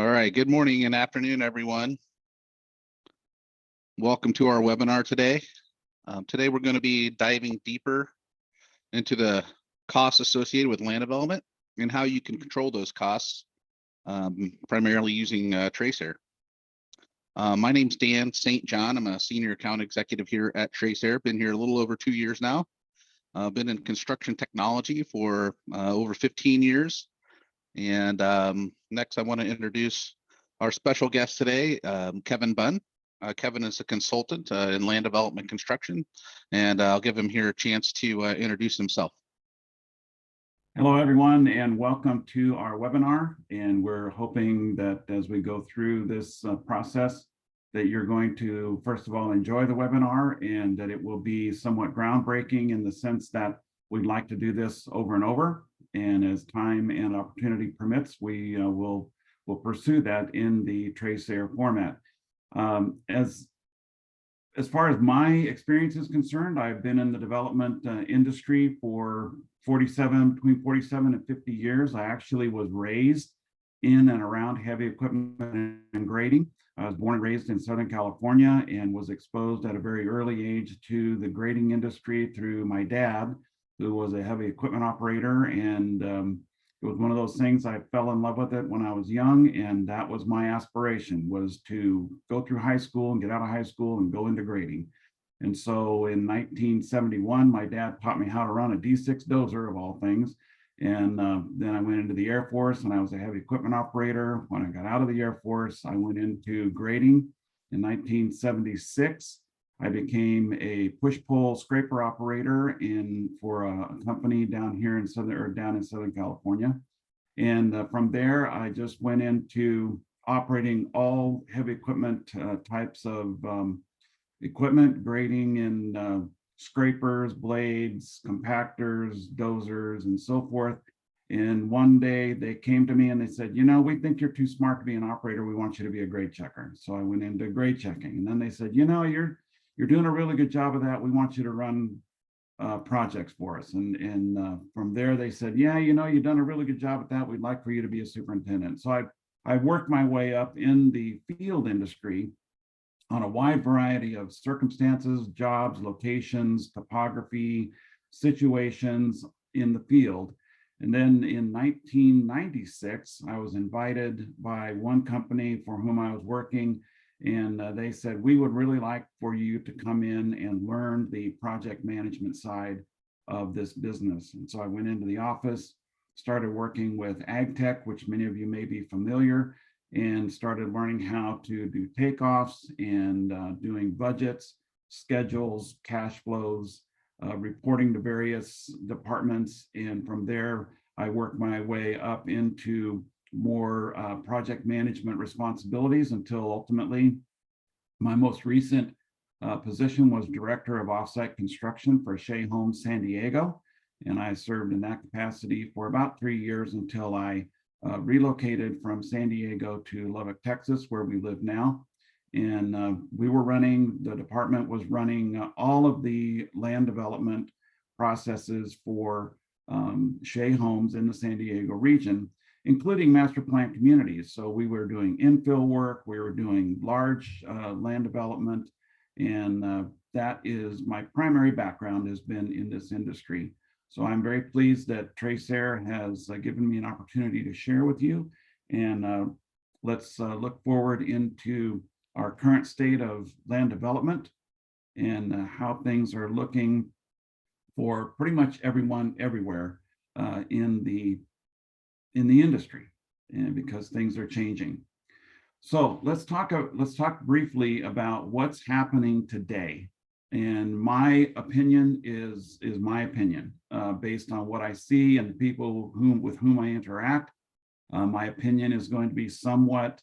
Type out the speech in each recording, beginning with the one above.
All right, good morning and afternoon, everyone. Welcome to our webinar today. Today, we're going to be diving deeper into the costs associated with land development and how you can control those costs, primarily using Tracer. My name's Dan St. John. I'm a senior account executive here at Tracer. Been here a little over 2 years now. Been in construction technology for over 15 years. And next, I want to introduce our special guest today, Kevin Bunn. Kevin is a consultant in land development construction, and I'll give him here a chance to introduce himself. Hello, everyone, and welcome to our webinar. And we're hoping that as we go through this process, that you're going to, first of all, enjoy the webinar and that it will be somewhat groundbreaking in the sense that we'd like to do this over and over. And as time and opportunity permits, we will pursue that in the Tracer format. As far as my experience is concerned, I've been in the development industry for between 47 and 50 years. I actually was raised in and around heavy equipment and grading. I was born and raised in Southern California and was exposed at a very early age to the grading industry through my dad, who was a heavy equipment operator. And it was one of those things, I fell in love with it when I was young, and that was my aspiration, was to go through high school and get out of high school and go into grading. And so in 1971, my dad taught me how to run a D6 dozer of all things. And then I went into the Air Force and I was a heavy equipment operator. When I got out of the Air Force, I went into grading. In 1976, I became a push-pull scraper operator for a company down in Southern California. And from there, I just went into operating all heavy equipment types of equipment, grading and scrapers, blades, compactors, dozers, and so forth. And one day they came to me and they said, you know, we think you're too smart to be an operator. We want you to be a grade checker. So I went into grade checking. And then they said, you know, you're doing a really good job of that. We want you to run projects for us. And from there, they said, yeah, you know, you've done a really good job at that. We'd like for you to be a superintendent. So I worked my way up in the field industry on a wide variety of circumstances, jobs, locations, topography, situations in the field. And then in 1996, I was invited by one company for whom I was working, and they said, we would really like for you to come in and learn the project management side of this business. And so I went into the office, started working with AgTech, which many of you may be familiar, and started learning how to do takeoffs and doing budgets, schedules, cash flows, reporting to various departments. And from there, I worked my way up into more project management responsibilities until ultimately my most recent position was Director of Offsite Construction for Shea Homes San Diego. And I served in that capacity for about 3 years until I relocated from San Diego to Lubbock, Texas, where we live now. And the department was running all of the land development processes for Shea Homes in the San Diego region, including master plan communities. So we were doing infill work, we were doing large land development, and that is my primary background, has been in this industry. So I'm very pleased that Tracer has given me an opportunity to share with you. And let's look forward into our current state of land development and how things are looking for pretty much everyone, everywhere in the industry, and because things are changing. So let's talk briefly about what's happening today. And my opinion is my opinion based on what I see and the people with whom I interact. My opinion is going to be somewhat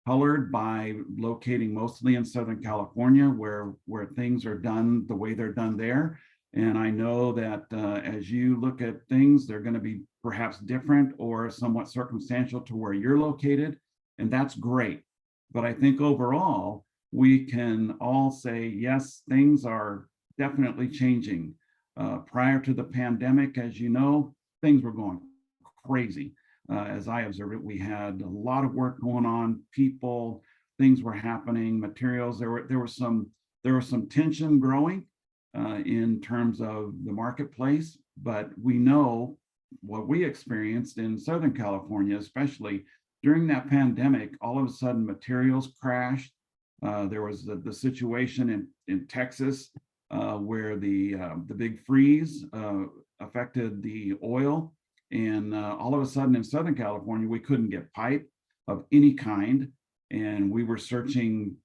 colored by locating mostly in Southern California, where things are done the way they're done there. And I know that as you look at things, they're going to be perhaps different or somewhat circumstantial to where you're located, and that's great. But I think overall, we can all say, yes, things are definitely changing. Prior to the pandemic, as you know, things were going crazy. as I observed it, we had a lot of work going on, people, things were happening, materials, there was some tension growing in terms of the marketplace, but we know what we experienced in Southern California, especially during that pandemic. All of a sudden materials crashed. There was the situation in Texas where the big freeze affected the oil. And all of a sudden in Southern California, we couldn't get pipe of any kind. And we were searching,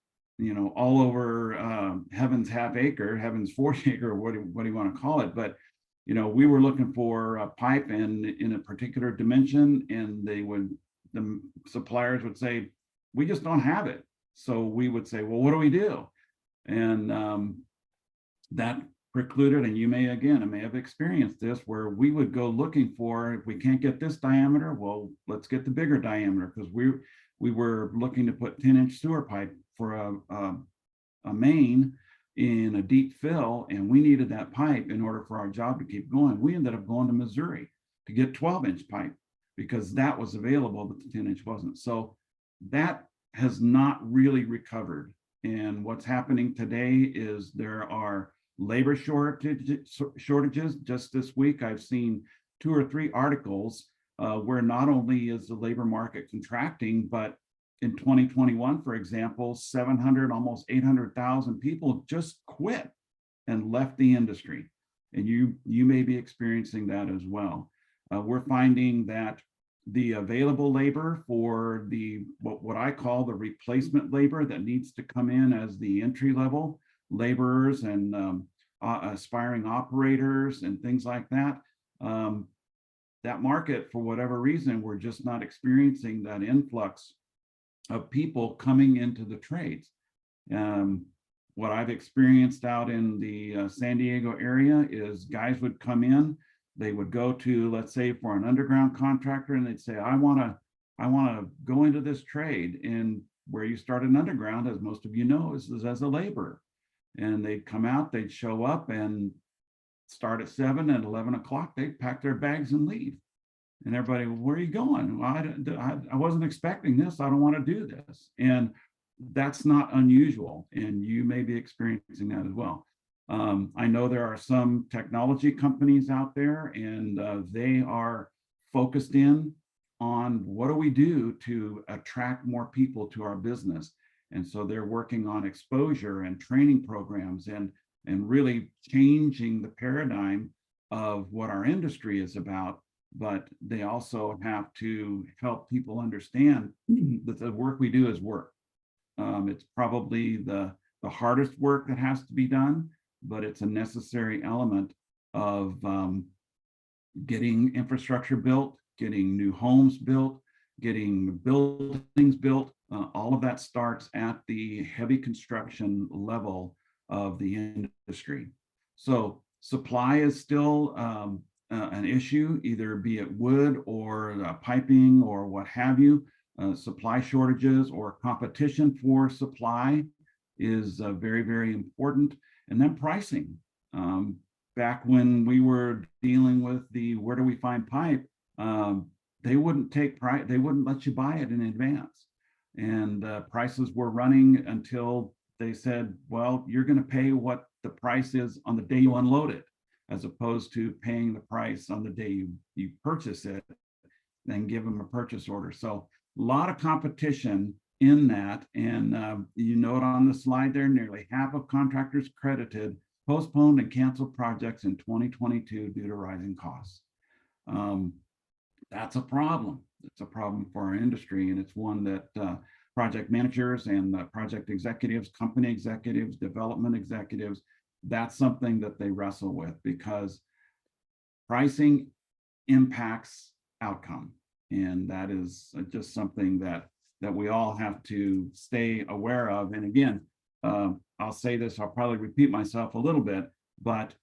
all over Heaven's half acre, Heaven's 40 acre, what do you want to call it? But, we were looking for a pipe and in a particular dimension, and the suppliers would say, we just don't have it. So we would say, well, what do we do? And that precluded, and you may have experienced this, where we would go looking for, if we can't get this diameter, well, let's get the bigger diameter, because we were looking to put 10-inch sewer pipe for a main in a deep fill, and we needed that pipe in order for our job to keep going. We ended up going to Missouri to get 12-inch pipe because that was available, but the 10-inch wasn't. So that has not really recovered. And what's happening today is there are labor shortages. Just this week, I've seen 2 or 3 articles where not only is the labor market contracting, but in 2021, for example, 700, almost 800,000 people just quit and left the industry. And you may be experiencing that as well. We're finding that the available labor for what I call the replacement labor that needs to come in as the entry level laborers and aspiring operators and things like that, that market, for whatever reason, we're just not experiencing that influx of people coming into the trades. What I've experienced out in the San Diego area is guys would come in, they would go to, let's say, for an underground contractor, and they'd say, I want to go into this trade. And where you start an underground, as most of you know, is as a laborer. And they'd come out, they'd show up and start at 7 and 11 o'clock, they'd pack their bags and leave. And everybody, where are you going? Well, I wasn't expecting this. I don't want to do this. And that's not unusual. And you may be experiencing that as well. I know there are some technology companies out there, and they are focused in on what do we do to attract more people to our business. And so they're working on exposure and training programs and really changing the paradigm of what our industry is about. But they also have to help people understand that the work we do is work. It's probably the hardest work that has to be done, but it's a necessary element of getting infrastructure built, getting new homes built, getting buildings built. All of that starts at the heavy construction level of the industry. So supply is still an issue, either be it wood or piping or what have you. Supply shortages or competition for supply is very, very important. And then pricing. Back when we were dealing with where do we find pipe, they wouldn't take price, they wouldn't let you buy it in advance. And prices were running until they said, well, you're going to pay what the price is on the day you unload it, as opposed to paying the price on the day you purchase it, then give them a purchase order. So a lot of competition in that. And you note on the slide there, nearly half of contractors credited postponed and canceled projects in 2022 due to rising costs. That's a problem. It's a problem for our industry, and it's one that project managers and project executives, company executives, development executives, that's something that they wrestle with, because pricing impacts outcome. And that is just something that we all have to stay aware of. And again, I'll say this, I'll probably repeat myself a little bit, but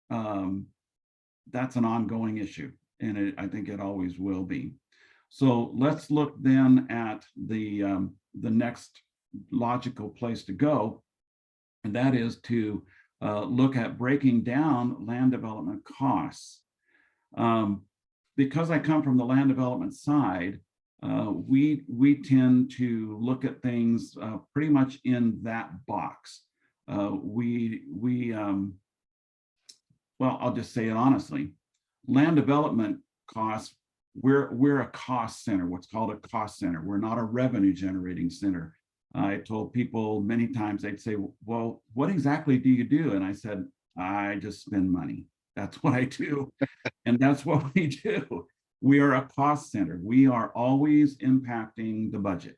that's an ongoing issue, and I think it always will be. So let's look then at the next logical place to go, and that is to look at breaking down land development costs. because I come from the land development side, we tend to look at things pretty much in that box. Well, I'll just say it honestly, land development costs, we're a cost center, what's called a cost center. We're not a revenue generating center. I told people many times, they'd say, well, what exactly do you do? And I said, I just spend money. That's what I do. And that's what we do. We are a cost center. We are always impacting the budget.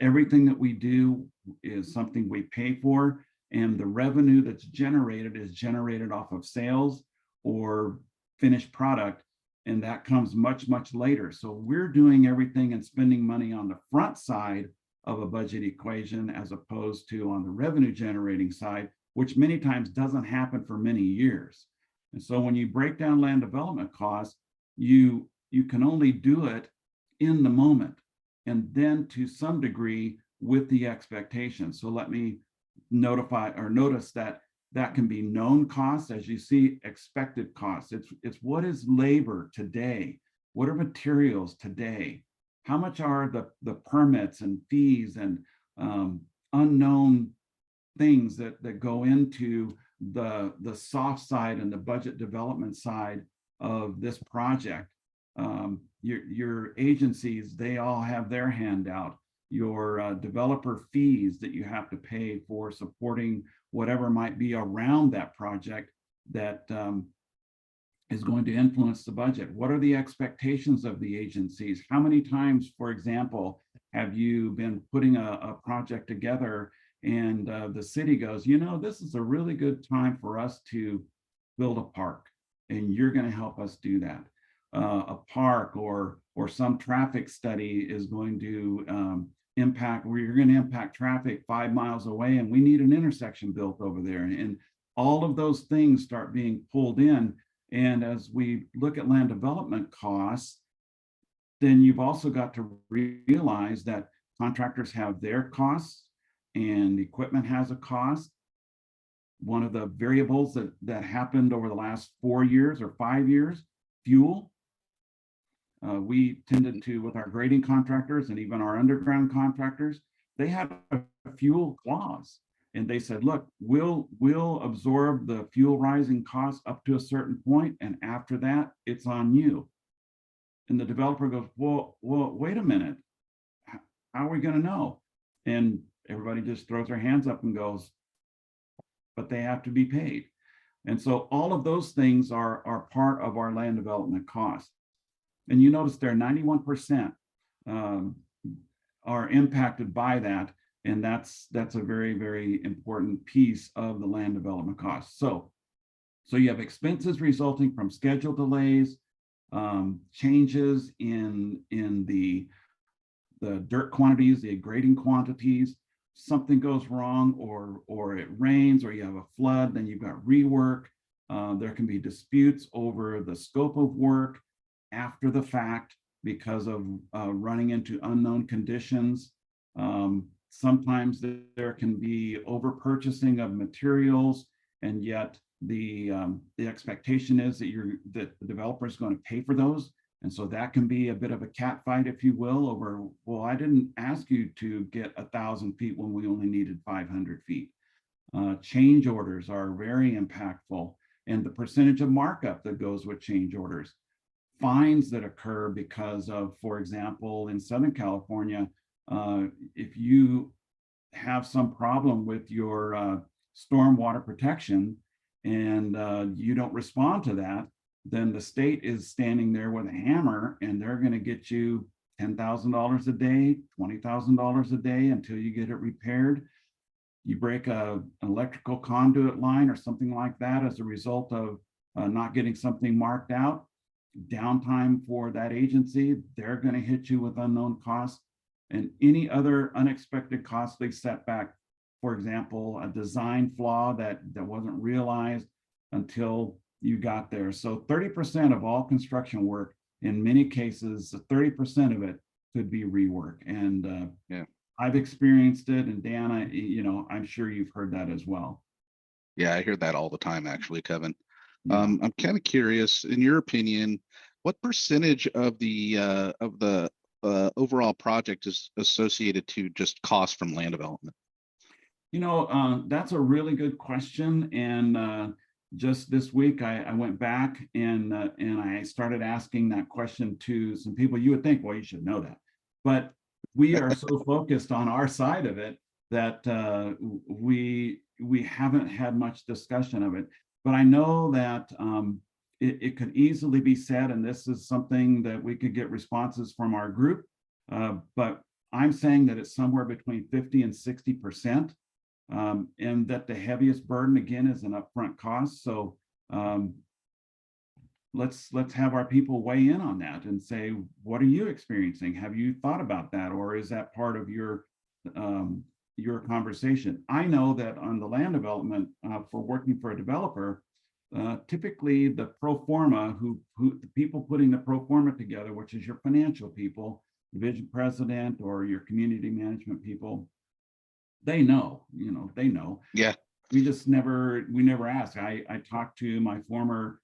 Everything that we do is something we pay for, and the revenue that's generated is generated off of sales or finished product, and that comes much, much later. So we're doing everything and spending money on the front side of a budget equation, as opposed to on the revenue generating side, which many times doesn't happen for many years. And so when you break down land development costs, you can only do it in the moment, and then to some degree with the expectation. So let me notice that that can be known costs, as you see, expected costs. It's what is labor today? What are materials today? How much are the permits and fees and unknown things that go into the soft side and the budget development side of this project? Your agencies, they all have their handout. Your developer fees that you have to pay for supporting whatever might be around that project that is going to influence the budget. What are the expectations of the agencies? How many times, for example, have you been putting a project together and the city goes, you know, this is a really good time for us to build a park, and you're going to help us do that. A park or some traffic study is going to impact, where you're going to impact traffic 5 miles away, and we need an intersection built over there. And all of those things start being pulled in. And as we look at land development costs, then you've also got to realize that contractors have their costs and equipment has a cost. One of the variables that happened over the last 4 years or 5 years, fuel. We tended to, with our grading contractors and even our underground contractors, they had a fuel clause. And they said, look, we'll absorb the fuel rising costs up to a certain point, and after that, it's on you. And the developer goes, well, wait a minute. How are we going to know? And everybody just throws their hands up and goes, but they have to be paid. And so all of those things are part of our land development costs. And you notice there 91% are impacted by that. And that's a very, very important piece of the land development costs. So you have expenses resulting from schedule delays, changes in the dirt quantities, the grading quantities. Something goes wrong, or it rains, or you have a flood, then you've got rework. There can be disputes over the scope of work after the fact because of running into unknown conditions. Sometimes there can be over-purchasing of materials, and yet the expectation is that the developer is going to pay for those. And so that can be a bit of a cat fight, if you will, over, well, I didn't ask you to get 1,000 feet when we only needed 500 feet. Change orders are very impactful, and the percentage of markup that goes with change orders. Fines that occur because of, for example, in Southern California, if you have some problem with your stormwater protection and you don't respond to that, then the state is standing there with a hammer, and they're going to get you $10,000 a day, $20,000 a day until you get it repaired. You break an electrical conduit line or something like that as a result of not getting something marked out, downtime for that agency, they're going to hit you with unknown costs and any other unexpected costly setback. For example, a design flaw that wasn't realized until you got there. So 30% of all construction work, in many cases, 30% of it could be rework. And yeah, I've experienced it. And Dan, I'm sure you've heard that as well. Yeah, I hear that all the time, actually, Kevin. Yeah. I'm kind of curious, in your opinion, what percentage of the overall project is associated to just cost from land development? That's a really good question. And just this week, I went back and I started asking that question to some people. You would think, well, you should know that. But we are so focused on our side of it that we haven't had much discussion of it. But I know that it could easily be said, and this is something that we could get responses from our group, but I'm saying that it's somewhere between 50 and 60%. And that the heaviest burden again is an upfront cost. So let's have our people weigh in on that and say, what are you experiencing? Have you thought about that, or is that part of your conversation? I know that on the land development for working for a developer, typically the pro forma, who the people putting the pro forma together, which is your financial people, division president or your community management people, they know. Yeah. We never ask. I talked to my former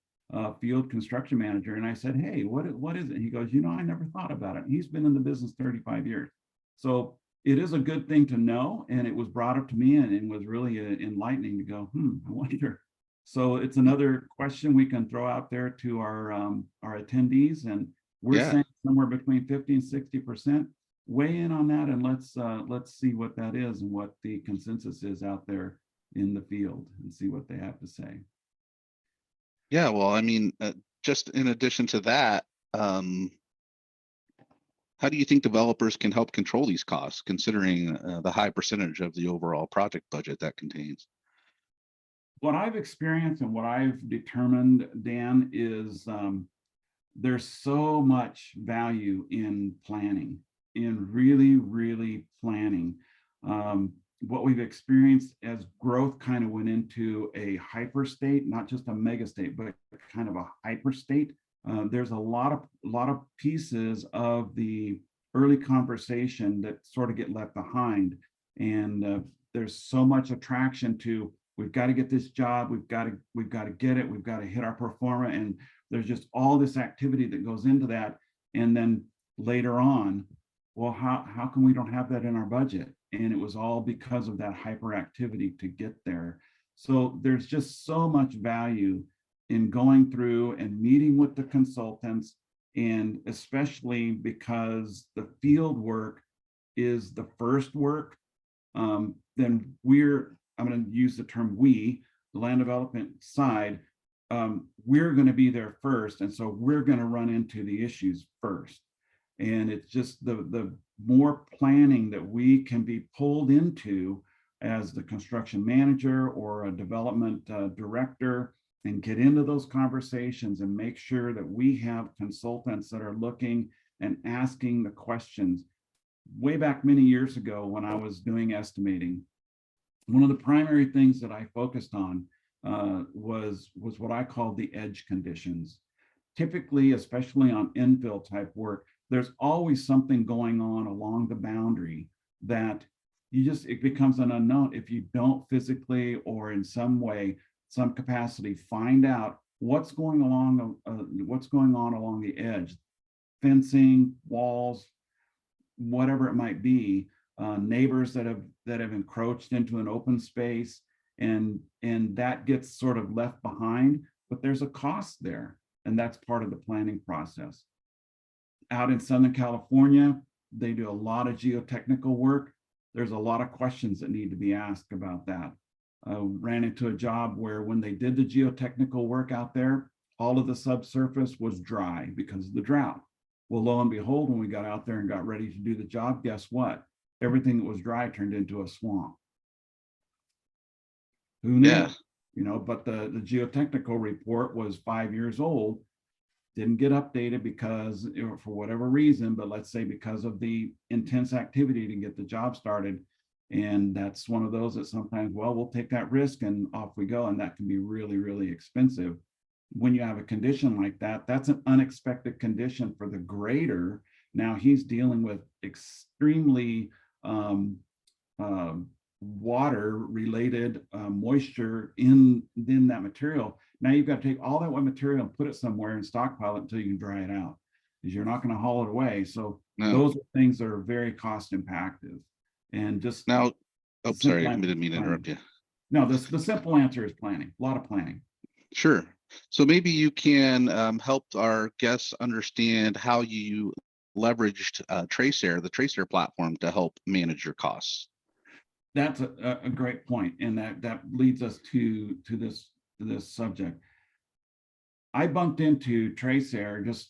field construction manager and I said, hey, what is it? He goes, I never thought about it. He's been in the business 35 years. So it is a good thing to know. And it was brought up to me and was really enlightening to go, I wonder. So it's another question we can throw out there to our attendees. And we're saying somewhere between 50 and 60%. Weigh in on that, and let's see what that is and what the consensus is out there in the field, and see what they have to say. Yeah, well, I mean, just in addition to that, how do you think developers can help control these costs, considering the high percentage of the overall project budget that contains? What I've experienced and what I've determined, Dan, is there's so much value in planning, in really planning. What we've experienced as growth kind of went into a hyper state, not just a mega state, but kind of a hyper state. There's a lot of pieces of the early conversation that sort of get left behind, and there's so much attraction to, we've got to get this job, we've got to get it, we've got to hit our pro forma, and there's just all this activity that goes into that. And then later on, well, how come we don't have that in our budget? And it was all because of that hyperactivity to get there. So there's just so much value in going through and meeting with the consultants, and especially because the field work is the first work, then I'm going to use the term we, the land development side, we're going to be there first. And so we're going to run into the issues first. And it's just the more planning that we can be pulled into as the construction manager or a development director, and get into those conversations and make sure that we have consultants that are looking and asking the questions. Way back many years ago when I was doing estimating, one of the primary things that I focused on was what I called the edge conditions. Typically, especially on infill type work, there's always something going on along the boundary that it becomes an unknown if you don't physically or in some way, some capacity, find out what's going on along the edge, fencing, walls, whatever it might be, neighbors that have encroached into an open space, and that gets sort of left behind. But there's a cost there, and that's part of the planning process. Out in Southern California, they do a lot of geotechnical work. There's a lot of questions that need to be asked about that. Ran into a job where when they did the geotechnical work out there, all of the subsurface was dry because of the drought. Well, lo and behold, when we got out there and got ready to do the job, guess what? Everything that was dry turned into a swamp. Who knew? Yeah. But the geotechnical report was 5 years old, didn't get updated because, for whatever reason, but let's say because of the intense activity to get the job started. And that's one of those that sometimes, well, we'll take that risk and off we go. And that can be really, really expensive. When you have a condition like that, that's an unexpected condition for the grader. Now he's dealing with extremely water related moisture in that material. Now you've got to take all that wet material and put it somewhere and stockpile it until you can dry it out, because you're not going to haul it away. So No. those are things that are very cost impactive. And just Now, the oh, sorry, simple I answer didn't is mean to interrupt planning. you. No, the simple answer is planning, a lot of planning. Sure. So maybe you can help our guests understand how you leveraged Tracer, the Tracer platform, to help manage your costs. That's a great point, and that leads us to this subject. I bumped into Tracer just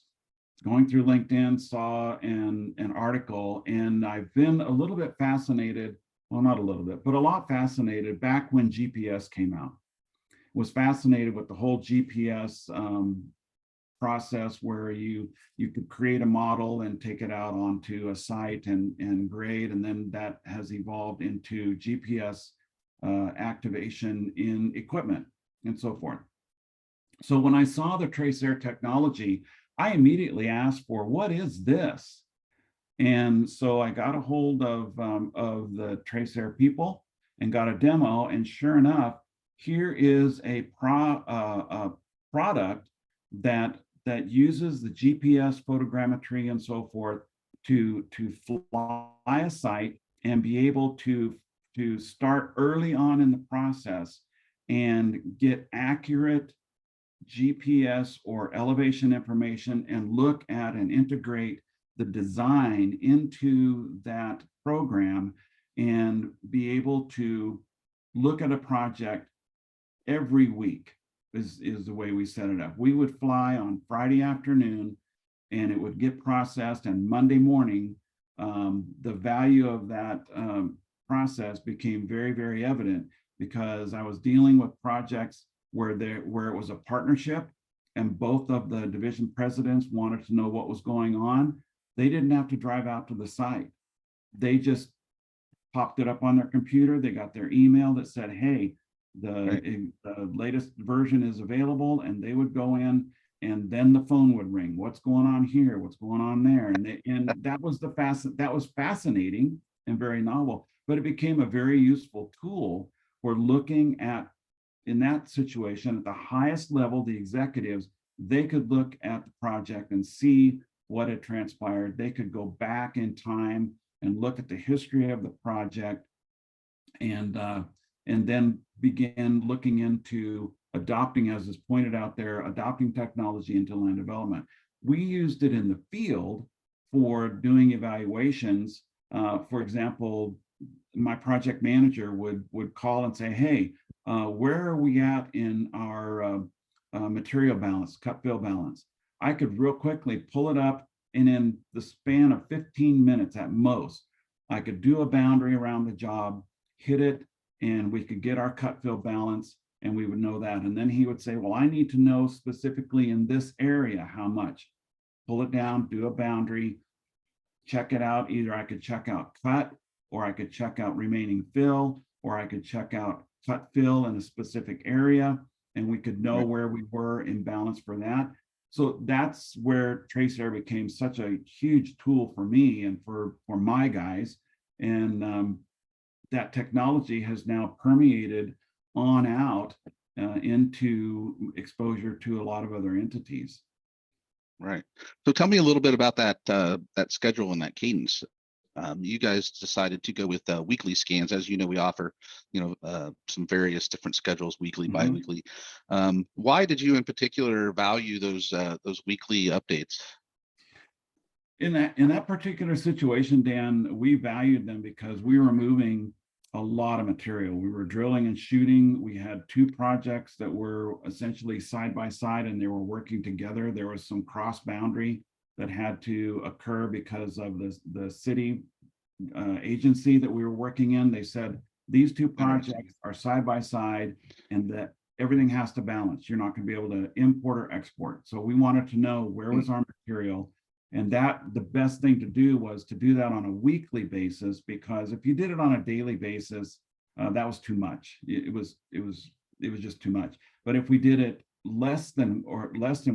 going through LinkedIn, saw an article, and I've been a little bit fascinated. Well, not a little bit, but a lot fascinated back when GPS came out. Was fascinated with the whole GPS process where you could create a model and take it out onto a site and grade, and then that has evolved into GPS activation in equipment and so forth. So when I saw the Tracer technology, I immediately asked for, what is this? And so I got a hold of the Tracer people and got a demo, and sure enough, here is a product that uses the GPS photogrammetry and so forth to fly a site and be able to start early on in the process and get accurate GPS or elevation information and look at and integrate the design into that program and be able to look at a project every week is the way we set it up. We would fly on Friday afternoon and it would get processed, and Monday morning, the value of that process became very, very evident, because I was dealing with projects where it was a partnership and both of the division presidents wanted to know what was going on. They didn't have to drive out to the site. They just popped it up on their computer. They got their email that said, hey, the latest version is available, and they would go in, and then the phone would ring. What's going on here? What's going on there? And that was fascinating and very novel, but it became a very useful tool for looking at, in that situation, at the highest level, the executives, they could look at the project and see what had transpired. They could go back in time and look at the history of the project, and then begin looking into adopting, as is pointed out there, adopting technology into land development. We used it in the field for doing evaluations. For example, my project manager would call and say, hey, where are we at in our material balance, cut fill balance? I could real quickly pull it up, and in the span of 15 minutes at most, I could do a boundary around the job, hit it, and we could get our cut fill balance, and we would know that. And then he would say, well, I need to know specifically in this area how much. Pull it down, do a boundary, check it out. Either I could check out cut, or I could check out remaining fill, or I could check out cut fill in a specific area, and we could know where we were in balance for that. So that's where Tracer became such a huge tool for me and for my guys. And that technology has now permeated on out into exposure to a lot of other entities. Right. So tell me a little bit about that that schedule and that cadence. You guys decided to go with weekly scans. As you know, we offer, some various different schedules, weekly, bi-weekly. Why did you in particular value those weekly updates? In that particular situation, Dan, we valued them because we were moving a lot of material. We were drilling and shooting. We had two projects that were essentially side by side, and they were working together. There was some cross boundary that had to occur because of the city agency that we were working in. They said these two projects are side by side, and that everything has to balance. You're not going to be able to import or export. So we wanted to know where was our material, and that the best thing to do was to do that on a weekly basis, because if you did it on a daily basis, that was too much. It was just too much. But if we did it less than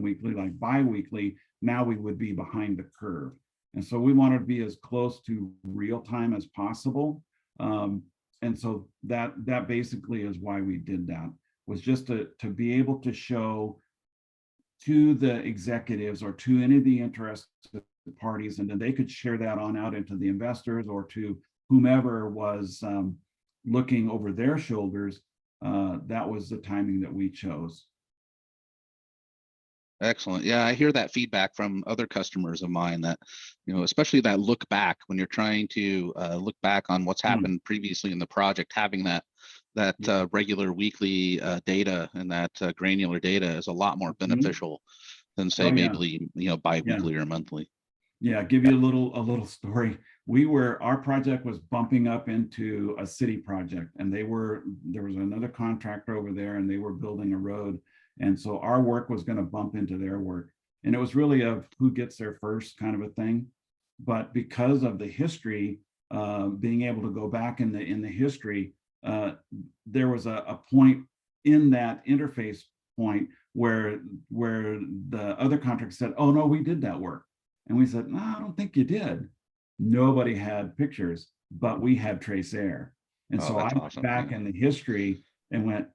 weekly, like bi-weekly, now we would be behind the curve. And so we wanted to be as close to real time as possible. And so that basically is why we did that. was just to be able to show to the executives or to any of the interested parties, and then they could share that on out into the investors or to whomever was looking over their shoulders. That was the timing that we chose. Excellent. Yeah, I hear that feedback from other customers of mine that, especially that look back when you're trying to look back on what's happened previously in the project, having that regular weekly data and that granular data is a lot more beneficial than say maybe bi-weekly or monthly. Yeah, give you a little story. Our project was bumping up into a city project, and there was another contractor over there, and they were building a road. And so our work was going to bump into their work. And it was really of who gets there first kind of a thing. But because of the history, being able to go back in the history, there was a point in that interface point where the other contractor said, "Oh no, we did that work." And we said, "No, I don't think you did." Nobody had pictures, but we had Tracer. And so I went back in the history and went,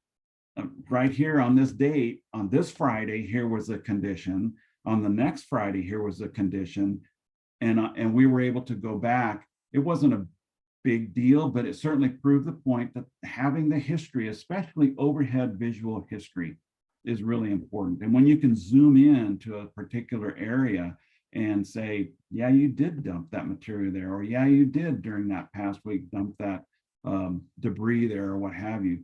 right here on this date, on this Friday, here was a condition. On the next Friday, here was a condition. And we were able to go back. It wasn't a big deal, but it certainly proved the point that having the history, especially overhead visual history, is really important. And when you can zoom in to a particular area and say, yeah, you did dump that material there, or yeah, you did during that past week dump that debris there, or what have you.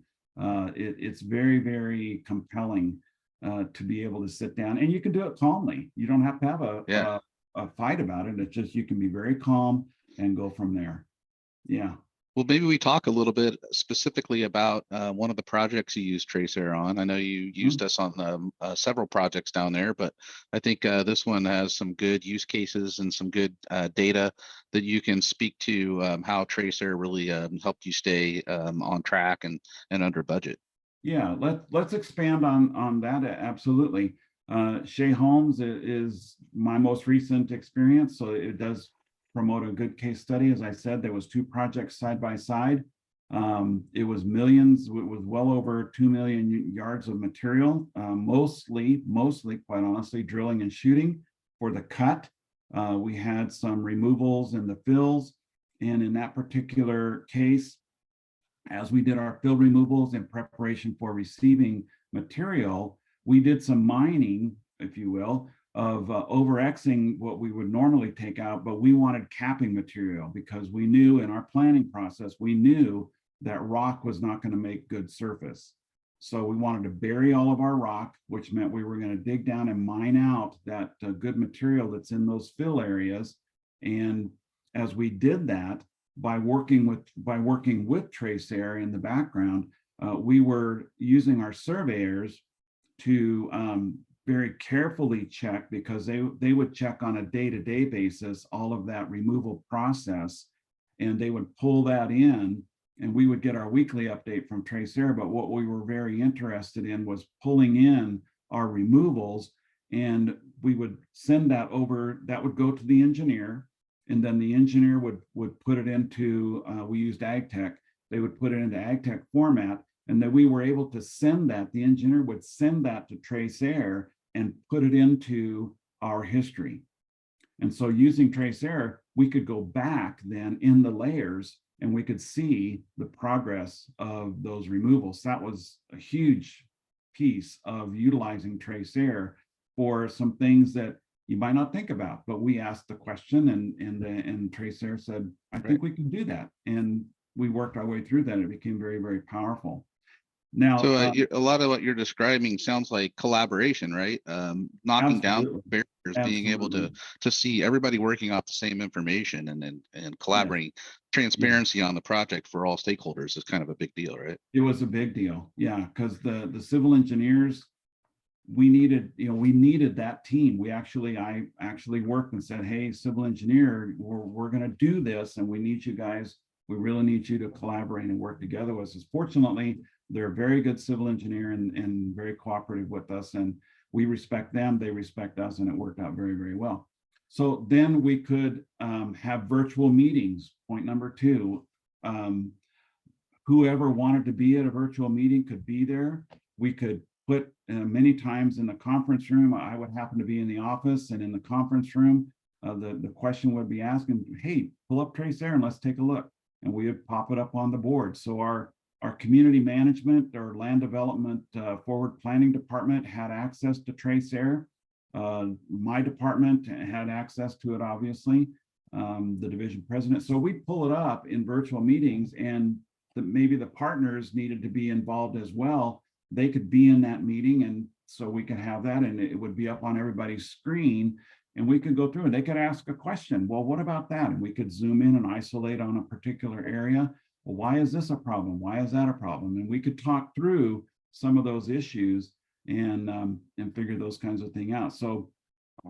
It's very, very compelling to be able to sit down, and you can do it calmly. You don't have to have a fight about it. It's just, you can be very calm and go from there. Yeah. Well, maybe we talk a little bit specifically about one of the projects you used Tracer on. I know you used us on several projects down there, but I think this one has some good use cases and some good data that you can speak to how Tracer really helped you stay on track and under budget. Yeah, let's expand on that. Absolutely. Shea Holmes is my most recent experience, so it does promote a good case study. As I said, there was 2 projects side by side. It was millions. It was well over 2 million yards of material, mostly, quite honestly, drilling and shooting for the cut. We had some removals in the fills, and in that particular case, as we did our fill removals in preparation for receiving material, we did some mining, if you will, of over-Xing what we would normally take out, but we wanted capping material because we knew in our planning process, we knew that rock was not going to make good surface. So we wanted to bury all of our rock, which meant we were going to dig down and mine out that good material that's in those fill areas. And as we did that, by working with Tracer in the background, we were using our surveyors to very carefully check, because they would check on a day-to-day basis all of that removal process, and they would pull that in, and we would get our weekly update from Tracer. But what we were very interested in was pulling in our removals, and we would send that over. That would go to the engineer, and then the engineer would put it into, we used AgTech, they would put it into AgTech format, and then we were able to send that, the engineer would send that to Tracer and put it into our history. And so using Tracer, we could go back then in the layers and we could see the progress of those removals. That was a huge piece of utilizing Tracer for some things that you might not think about, but we asked the question, and Tracer said, I think we can do that. And we worked our way through that. It became very, very powerful. Now, so a lot of what you're describing sounds like collaboration, right? Knocking down barriers, being able to see everybody working off the same information and collaborating. Transparency on the project for all stakeholders is kind of a big deal, right? It was a big deal, yeah, because the civil engineers, we needed that team. I actually worked and said, hey, civil engineer, we're going to do this, and we need you guys. We really need you to collaborate and work together with us. Fortunately, they're a very good civil engineer and very cooperative with us, and we respect them, they respect us, and it worked out very, very well. So then we could have virtual meetings. Point number 2, whoever wanted to be at a virtual meeting could be there. we could put many times in the conference room. I would happen to be in the office, and in the conference room, the question would be asking, hey, pull up Trace Air and let's take a look. And we would pop it up on the board. So our community management or land development forward planning department had access to Trace Air. My department had access to it, obviously, the division president. So we pull it up in virtual meetings, and maybe the partners needed to be involved as well. They could be in that meeting, and so we could have that, and it would be up on everybody's screen, and we could go through and they could ask a question. Well, what about that? And we could zoom in and isolate on a particular area. Well, why is this a problem? Why is that a problem? And we could talk through some of those issues and figure those kinds of things out. So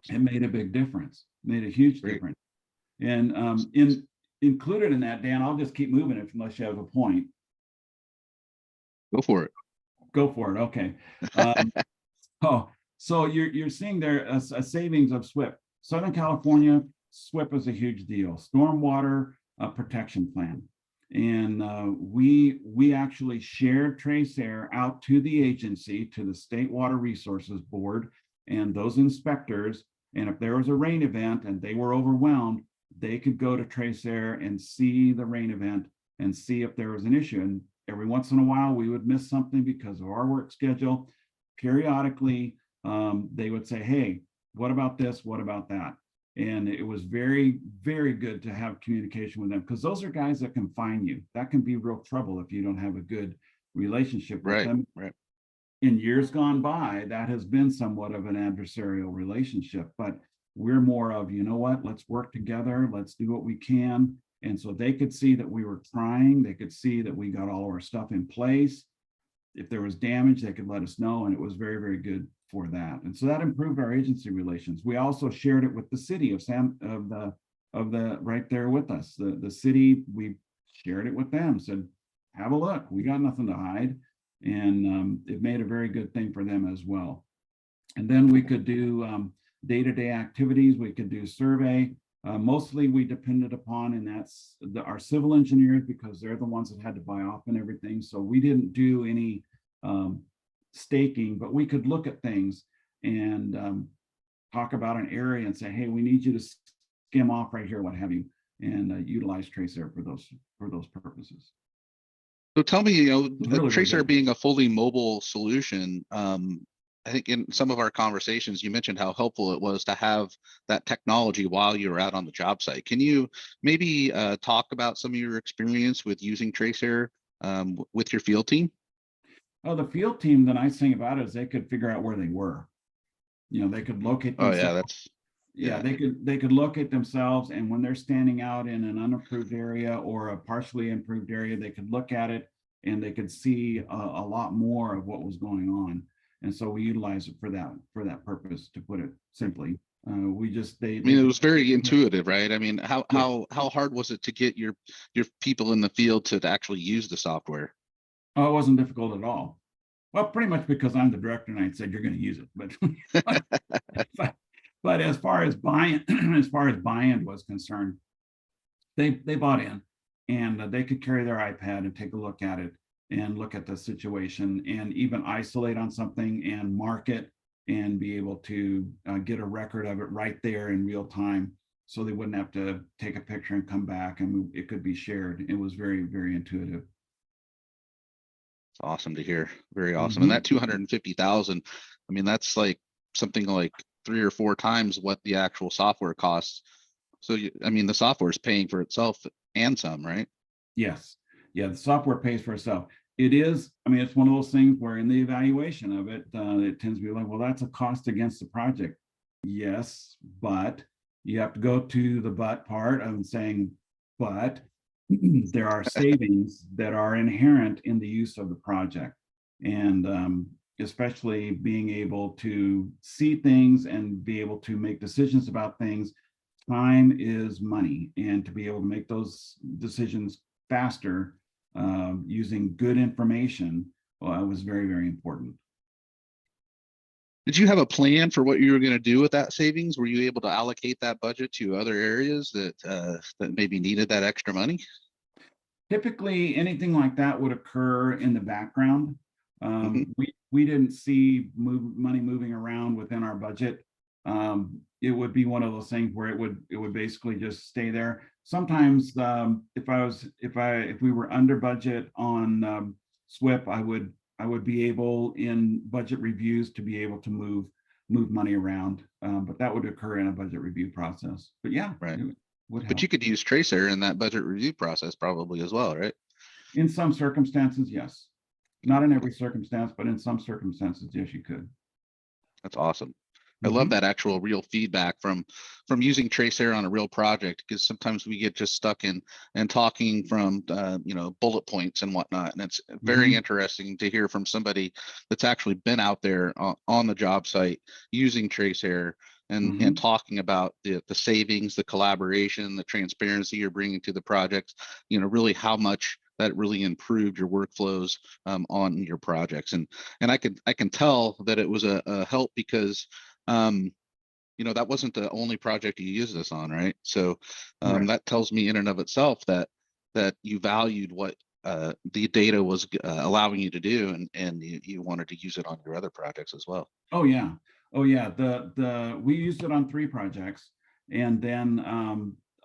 it made a big difference, made a huge difference. And included in that, Dan, I'll just keep moving it unless you have a point. Go for it. Go for it. Okay. So you're seeing there a savings of SWIP. Southern California, SWIP is a huge deal. Stormwater protection plan. And we actually shared Trace Air out to the agency, to the State Water Resources Board and those inspectors. And if there was a rain event and they were overwhelmed, they could go to Trace Air and see the rain event and see if there was an issue. And every once in a while, we would miss something because of our work schedule. Periodically, they would say, hey, what about this? What about that? And it was very, very good to have communication with them, because those are guys that can find you. That can be real trouble if you don't have a good relationship with them. Right. In years gone by, that has been somewhat of an adversarial relationship, but we're more of, you know what, let's work together, let's do what we can. And so they could see that we were trying, they could see that we got all of our stuff in place. If there was damage, they could let us know, and it was very, very good for that. And so that improved our agency relations. We also shared it with the city of right there with us. The city, we shared it with them, said, have a look, we got nothing to hide. And it made a very good thing for them as well. And then we could do day-to-day activities, we could do survey. Mostly we depended upon, and that's our civil engineers, because they're the ones that had to buy off and everything. So we didn't do any staking, but we could look at things and talk about an area and say, hey, we need you to skim off right here, what have you, and utilize Trace Air for those purposes. So tell me, Really, Trace Air really being a fully mobile solution, I think in some of our conversations, you mentioned how helpful it was to have that technology while you were out on the job site. Can you maybe talk about some of your experience with using Trace Air with your field team? Oh, the field team, the nice thing about it is they could figure out where they were. They could locate themselves. They could locate themselves, and when they're standing out in an unapproved area or a partially improved area, they could look at it and they could see a lot more of what was going on. And so we utilize it for that purpose, to put it simply. I mean, it was very intuitive, right? I mean, how hard was it to get your people in the field to actually use the software? Oh, it wasn't difficult at all. Well, pretty much because I'm the director and I said you're going to use it. But as far as buy-in was concerned, they bought in, and they could carry their iPad and take a look at it and look at the situation and even isolate on something and mark it and be able to get a record of it right there in real time, so they wouldn't have to take a picture and come back, and it could be shared. It was very, very intuitive. It's awesome to hear. Very awesome. And that 250,000, I mean, that's like something like 3 or 4 times what the actual software costs. So, I mean, the software is paying for itself and some, right? Yes. Yeah, the software pays for itself. It is, I mean, it's one of those things where in the evaluation of it, it tends to be like, well, that's a cost against the project. Yes, but you have to go to the but part of saying, but there are savings that are inherent in the use of the project. And especially being able to see things and be able to make decisions about things. Time is money, and to be able to make those decisions faster using good information was very, very important. Did you have a plan for what you were going to do with that savings? Were you able to allocate that budget to other areas that maybe needed that extra money? Typically, anything like that would occur in the background. we didn't see money moving around within our budget, it would be one of those things where it would basically just stay there. Sometimes if we were under budget on SWIP, I would be able in budget reviews to be able to move money around, but that would occur in a budget review process. But yeah, Right. it would help. But you could use Tracer in that budget review process probably as well, right? In some circumstances, yes. Not in every circumstance, but in some circumstances, yes, you could. That's awesome. I love that actual real feedback from using Tracer on a real project, because sometimes we get just stuck in and talking from bullet points and whatnot, and it's very interesting to hear from somebody that's actually been out there on the job site using Tracer and talking about the savings, the collaboration, the transparency you're bringing to the projects, really how much that really improved your workflows on your projects. And I can tell that it was a help, because that wasn't the only project you used this on, right? So that tells me in and of itself that you valued what the data was allowing you to do, and you wanted to use it on your other projects as well. Oh yeah. We used it on 3 projects, and then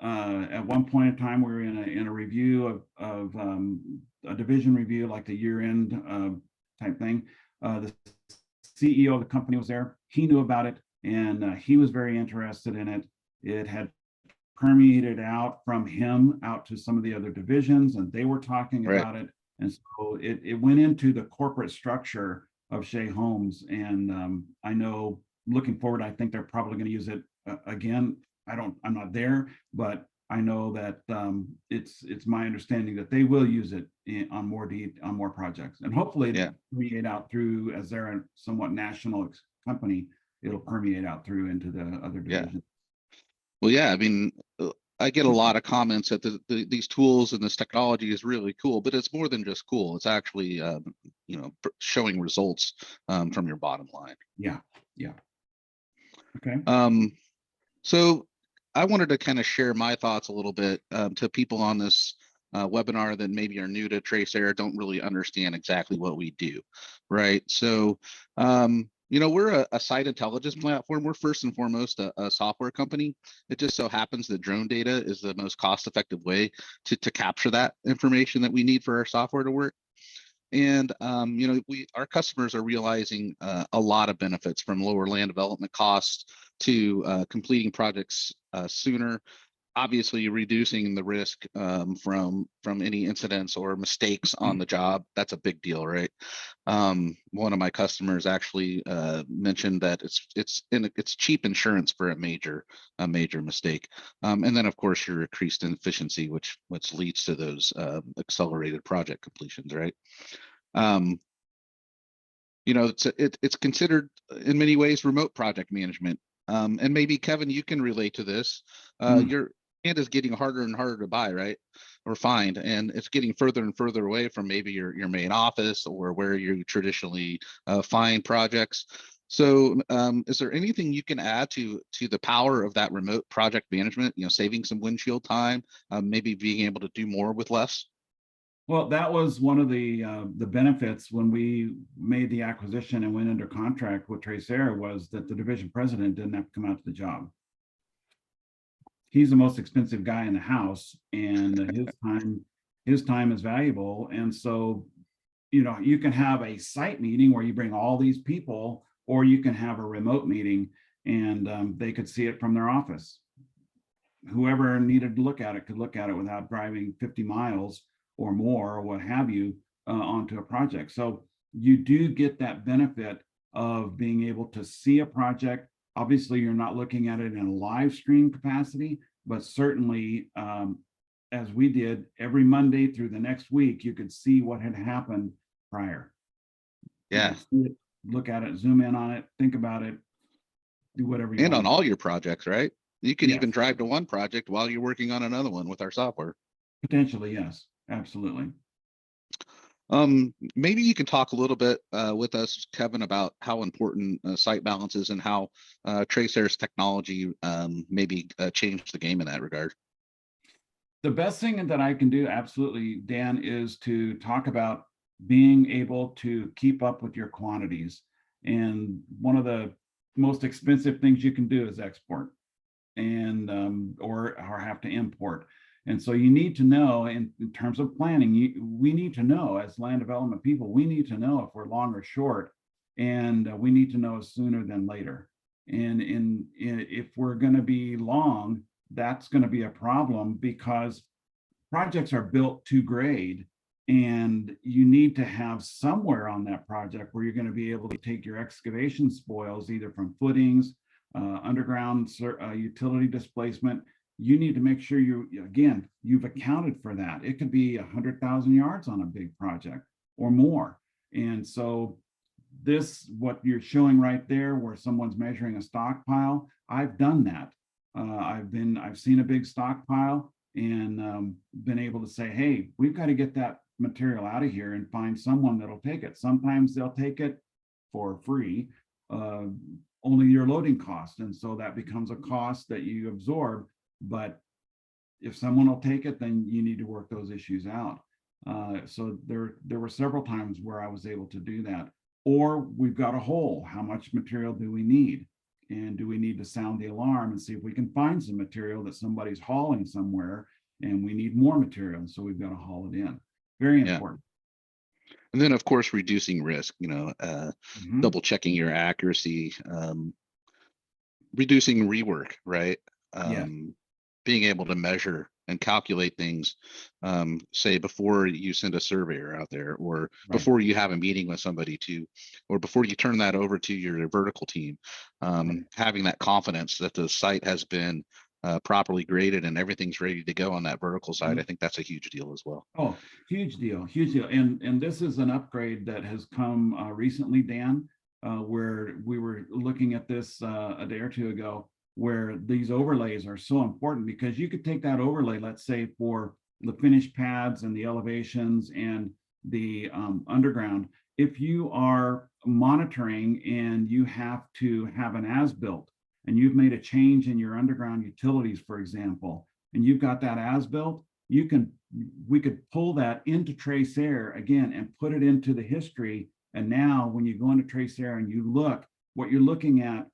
at one point in time we were in a review of a division review, like the year-end type thing. The CEO of the company was there. He knew about it, and he was very interested in it. It had permeated out from him out to some of the other divisions, and they were talking about it. And so it went into the corporate structure of Shea Homes. And I know looking forward, I think they're probably going to use it again. I'm not there, but I know that it's my understanding that they will use it on more projects, and hopefully permeate out through, as they're a somewhat national company, it'll permeate out through into the other divisions. Well, yeah, I mean, I get a lot of comments that these tools and this technology is really cool, but it's more than just cool. It's actually, showing results from your bottom line. Yeah. Okay. So I wanted to kind of share my thoughts a little bit to people on this webinar that maybe are new to Tracer, don't really understand exactly what we do, right? So, we're a site intelligence platform. We're first and foremost a software company. It just so happens that drone data is the most cost-effective way to capture that information that we need for our software to work. And our customers are realizing a lot of benefits, from lower land development costs to completing projects sooner. Obviously, reducing the risk from any incidents or mistakes on the job. That's a big deal, right? One of my customers actually mentioned that it's cheap insurance for a major mistake, and then of course your increased efficiency, which leads to those accelerated project completions, right? It's considered in many ways remote project management. And maybe Kevin, you can relate to this. Your land is getting harder and harder to buy, right? Or find, and it's getting further and further away from maybe your main office or where you traditionally find projects. So is there anything you can add to the power of that remote project management, saving some windshield time, maybe being able to do more with less? Well, that was one of the benefits when we made the acquisition and went under contract with Tracer, was that the division president didn't have to come out to the job. He's the most expensive guy in the house, and his time is valuable. And so, you can have a site meeting where you bring all these people, or you can have a remote meeting, and they could see it from their office. Whoever needed to look at it could look at it without driving 50 miles or more, or what have you, onto a project. So you do get that benefit of being able to see a project. Obviously, you're not looking at it in a live stream capacity, but certainly, as we did, every Monday through the next week, you could see what had happened prior. Yeah. Look at it, zoom in on it, think about it, do whatever you want. And on all your projects, right? You can even drive to one project while you're working on another one with our software. Potentially, yes, absolutely. Maybe you can talk a little bit with us, Kevin, about how important site balance is, and how Tracer's technology maybe changed the game in that regard. The best thing that I can do, absolutely, Dan, is to talk about being able to keep up with your quantities. And one of the most expensive things you can do is export and or have to import. And so you need to know in terms of planning, we need to know as land development people, we need to know if we're long or short, and we need to know sooner than later. And if we're going to be long, that's going to be a problem because projects are built to grade, and you need to have somewhere on that project where you're going to be able to take your excavation spoils, either from footings, underground utility displacement. You need to make sure you've accounted for that. It could be 100,000 yards on a big project or more. And so what you're showing right there, where someone's measuring a stockpile, I've done that. I've seen a big stockpile and been able to say, hey, we've got to get that material out of here and find someone that'll take it. Sometimes they'll take it for free, only your loading cost. And so that becomes a cost that you absorb. But if someone will take it, then you need to work those issues out. So there were several times where I was able to do that. Or we've got a hole. How much material do we need? And do we need to sound the alarm and see if we can find some material that somebody's hauling somewhere and we need more material? So we've got to haul it in. Very important. And then, of course, reducing risk, double checking your accuracy, reducing rework, right? Yeah. Being able to measure and calculate things, say before you send a surveyor out there, or before you have a meeting with somebody or before you turn that over to your vertical team, having that confidence that the site has been properly graded and everything's ready to go on that vertical side. I think that's a huge deal as well. Oh, huge deal, huge deal. And this is an upgrade that has come recently, Dan, where we were looking at this a day or two ago, where these overlays are so important, because you could take that overlay, let's say for the finished pads and the elevations and the underground. If you are monitoring and you have to have an as-built and you've made a change in your underground utilities, for example, and you've got that as-built, we could pull that into Tracer again and put it into the history. And now when you go into Tracer and you look, what you're looking at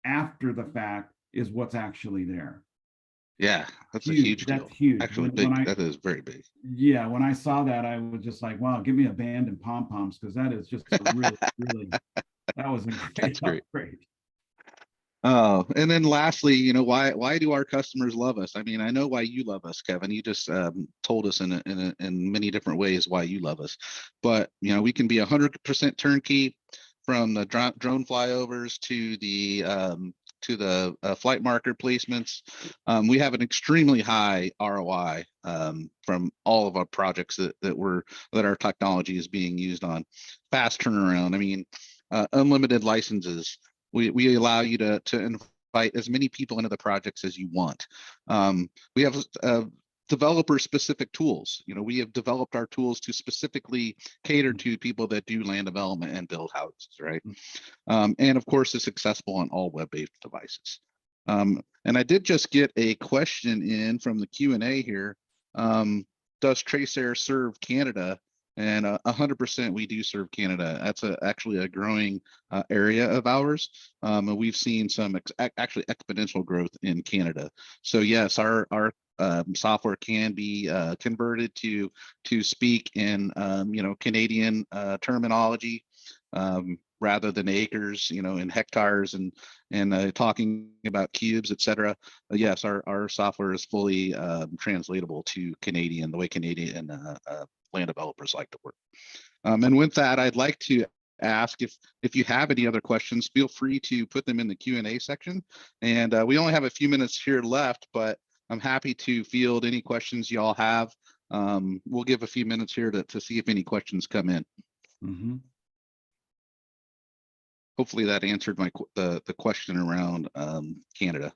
after the fact is what's actually there. Yeah, that's a huge deal. That's huge. Actually, that is very big. Yeah, when I saw that, I was just like, wow, give me a band and pom-poms, because that is just really, really, that was a great upgrade. Oh, and then lastly, why do our customers love us? I mean, I know why you love us, Kevin. You just told us in many different ways why you love us, but we can be 100% turnkey, from the drone flyovers to the flight marker placements. We have an extremely high ROI from all of our projects that our technology is being used on. Fast turnaround. I mean, unlimited licenses. We allow you to invite as many people into the projects as you want. We have developer specific tools. We have developed our tools to specifically cater to people that do land development and build houses, right? And of course, it's accessible on all web-based devices. And I did just get a question in from the Q&A here. Does Tracer serve Canada? And 100% we do serve Canada. That's actually a growing area of ours. And we've seen some actually exponential growth in Canada. So yes, our software can be converted to speak in Canadian terminology, rather than acres, in hectares and talking about cubes, etc. Yes, our software is fully translatable to Canadian, the way Canadian land developers like to work. And with that, I'd like to ask if you have any other questions, feel free to put them in the Q&A section. And we only have a few minutes here left, but I'm happy to field any questions y'all have. We'll give a few minutes here to see if any questions come in. Mm-hmm. Hopefully that answered the question around Canada.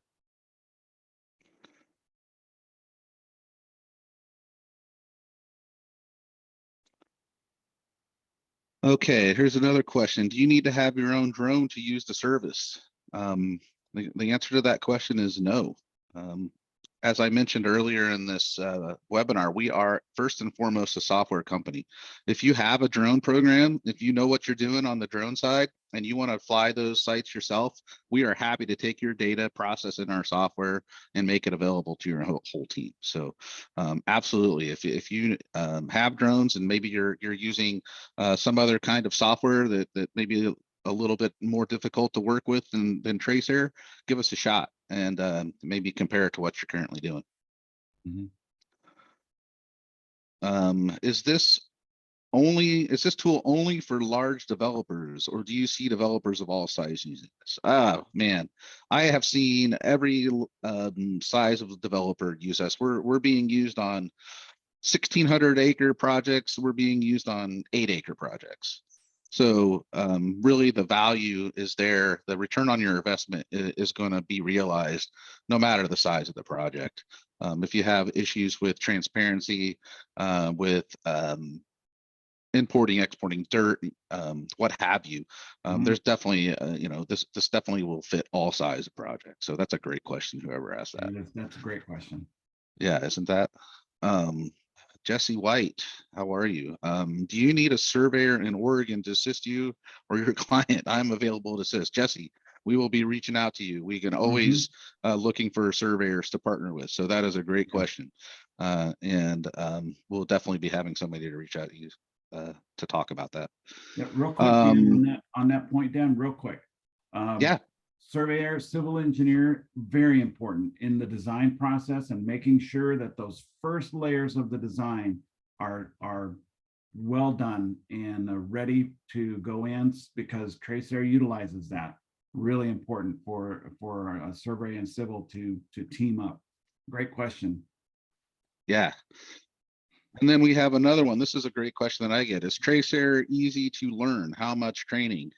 Okay, here's another question. Do you need to have your own drone to use the service? The answer to that question is no. as I mentioned earlier in this webinar, we are first and foremost a software company. If you have a drone program, if you know what you're doing on the drone side and you want to fly those sites yourself, we are happy to take your data, process it in our software, and make it available to your whole team. So absolutely, if you have drones and maybe you're using some other kind of software that maybe a little bit more difficult to work with than Tracer, give us a shot and maybe compare it to what you're currently doing. Mhm. Is this tool only for large developers, or do you see developers of all sizes using this? Ah, man, I have seen every size of developer use us. We're being used on 1,600 acre projects. We're being used on 8-acre projects. So really the value is there. The return on your investment is going to be realized no matter the size of the project. If you have issues with transparency, with importing, exporting dirt, what have you, there's definitely, this definitely will fit all size of projects. So that's a great question, whoever asked that. That's a great question. Yeah, isn't that? Jesse White, how are you? Do you need a surveyor in Oregon to assist you or your client? I'm available to assist. Jesse, we will be reaching out to you. We can always looking for surveyors to partner with. So that is a great question. And we'll definitely be having somebody to reach out to you to talk about that. Yeah, real quick, Dan, on that point, Dan, real quick. Yeah. Surveyor, civil engineer, very important in the design process and making sure that those first layers of the design are well done and ready to go in, because Tracer utilizes that. Really important for a survey and civil to team up. Great question. Yeah. And then we have another one. This is a great question that I get. Is Tracer easy to learn? How much training?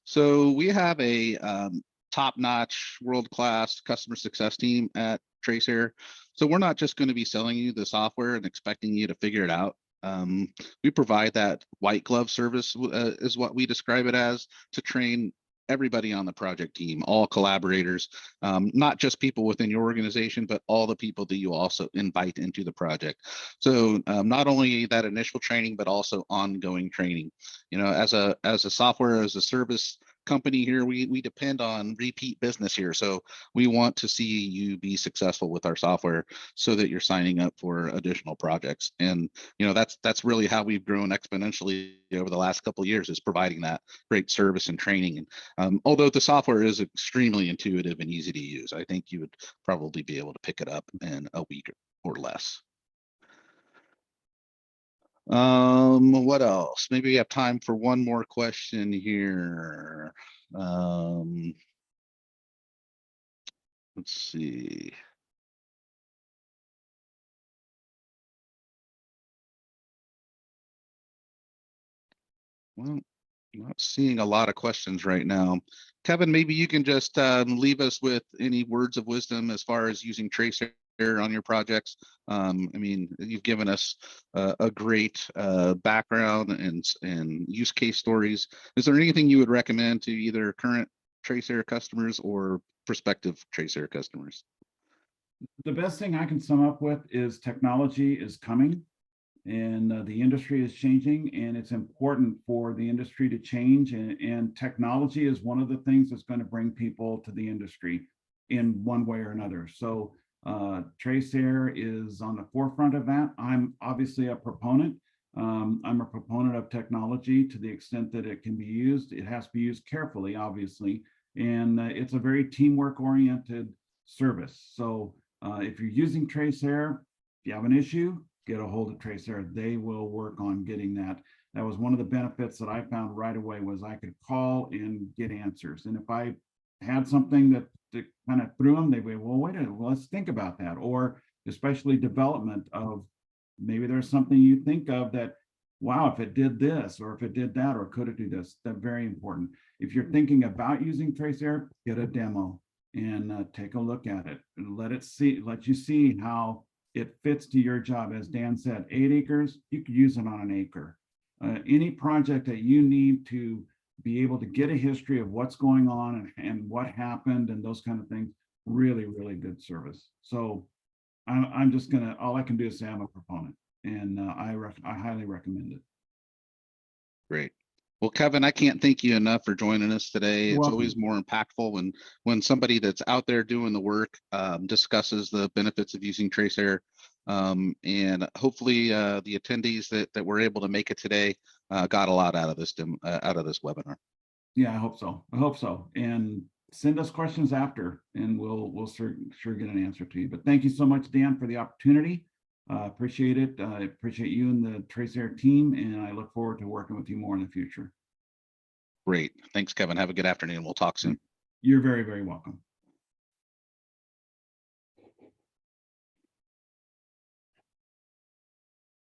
So we have a top-notch, world-class customer success team at Tracer. So we're not just going to be selling you the software and expecting you to figure it out. We provide that white glove service is what we describe it as, to train everybody on the project team, all collaborators, not just people within your organization, but all the people that you also invite into the project. So not only that initial training, but also ongoing training. You know, as a software as a service company here, we depend on repeat business here. So we want to see you be successful with our software so that you're signing up for additional projects. And you know, that's really how we've grown exponentially over the last couple of years, is providing that great service and training. And although the software is extremely intuitive and easy to use, I think you would probably be able to pick it up in a week or less. What else? Maybe we have time for one more question here. Let's see. Well, not seeing a lot of questions right now. Kevin, maybe you can just leave us with any words of wisdom as far as using Tracer on your projects. I mean, you've given us a great background and use case stories. Is there anything you would recommend to either current Tracer customers or prospective Tracer customers? The best thing I can sum up with is technology is coming, and the industry is changing, and it's important for the industry to change, and technology is one of the things that's going to bring people to the industry in one way or another. So Tracer is on the forefront of that. I'm obviously a proponent. I'm a proponent of technology to the extent that it can be used. It has to be used carefully, obviously, and it's a very teamwork oriented service. So if you're using Tracer, if you have an issue, get a hold of Tracer. They will work on getting that. That was one of the benefits that I found right away, was I could call and get answers. And if I had something that kind of threw them, they'd be, well, wait a minute, well, let's think about that. Or especially development of, maybe there's something you think of that, wow, if it did this, or if it did that, or could it do this? That's very important. If you're thinking about using Tracer, get a demo and take a look at it and let you see how it fits to your job. As Dan said, 8 acres, you could use it on an acre. Any project that you need to be able to get a history of what's going on and what happened and those kind of things, really, really good service. So I'm just gonna, all I can do is say I'm a proponent, and I highly recommend it. Great. Well, Kevin, I can't thank you enough for joining us today. You're It's welcome. always more impactful when somebody that's out there doing the work discusses the benefits of using Tracer. And hopefully the attendees that were able to make it today got a lot out of this webinar. Yeah, I hope so. I hope so. And send us questions after, and we'll sure get an answer to you. But thank you so much, Dan, for the opportunity. Appreciate it. I appreciate you and the Tracer team, and I look forward to working with you more in the future. Great. Thanks, Kevin. Have a good afternoon. We'll talk soon. You're very, very welcome.